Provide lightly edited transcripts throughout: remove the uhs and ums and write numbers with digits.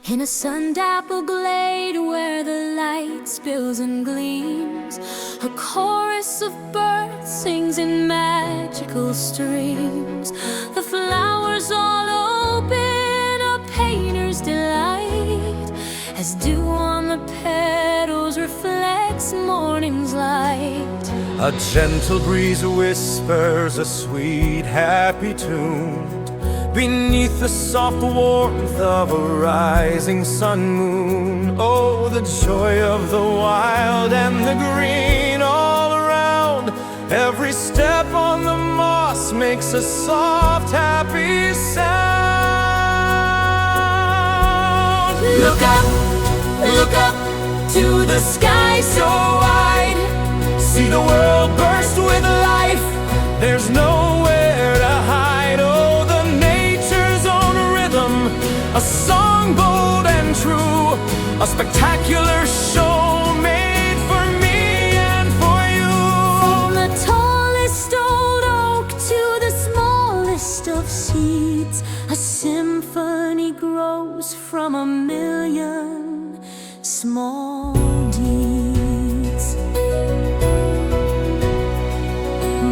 In a sun-dappled glade where the light spills and gleams, a chorus of birds sings in magical streams. The flowers all open, a painter's delight, as dew on the petals reflects morning's light. A gentle breeze whispers a sweet, happy tune beneath the soft warmth of a rising sun moon. Oh, the joy of the wild and the green all around. Every step on the moss makes a soft, happy sound. Look up to the sky so wide. See the world burst with life. There's nowhere to hide. Oh, the nature's own rhythm, a song bold and true, a spectacular show made for me and for you. From the tallest old oak to the smallest of seeds, a symphony grows from a million small deeds.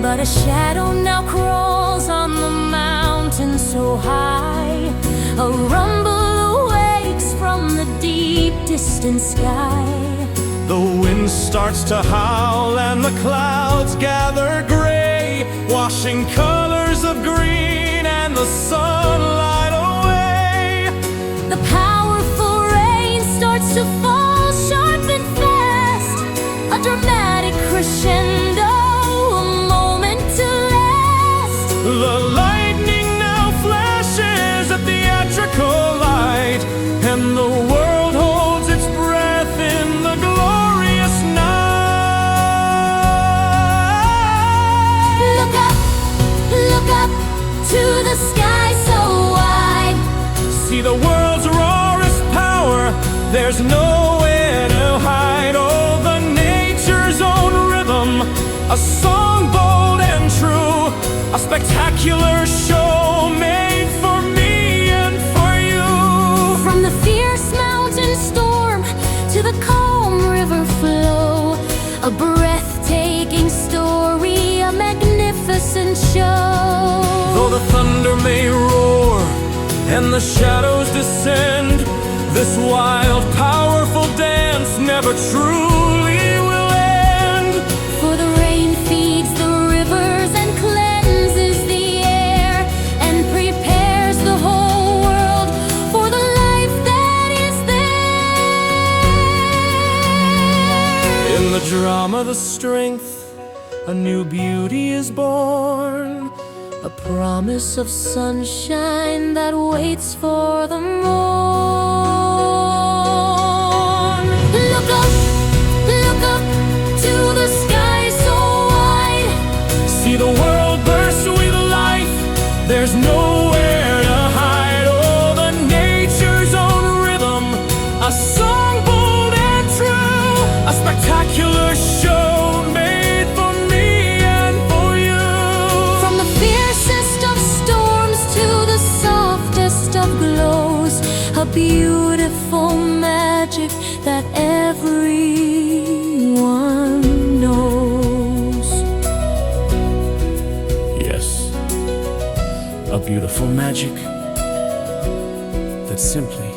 But a shadow now crawls on the mountain so high. A rumble awakes from the deep distant sky. The wind starts to howl and the clouds gather gray, washing colors of green and the sunlight away. The powerful rain starts to fall sharp and fast, a dramatic crescendo, a moment to last. The lightning now flashes a theatrical light, and the world holds its breath in the glorious night. Look up to the sky so wide. See the world's rawest power, there's nowhere to hide. Oh, the nature's own rhythm, a song bold and true, a spectacular show made for me and for you. From the fierce mountain storm to the calm river flow, a breathtaking story, a magnificent show. Though the thunder may roar and the shadows descend, this wild, powerful dance never truly will end. For the rain feeds the rivers and cleanses the air, and prepares the whole world for the life that is there. In the drama, the strength, a new beauty is born, a promise of sunshine that waits for the morn. Look up to the sky so wide. See the world burst with life, there's nowhere to hide. Oh, the nature's own rhythm, a song bold and true, a spectacular show made for me and for you. From the fiercest of storms to the softest of glows, a beautiful magic that everyone knows. Yes, a beautiful magic that simply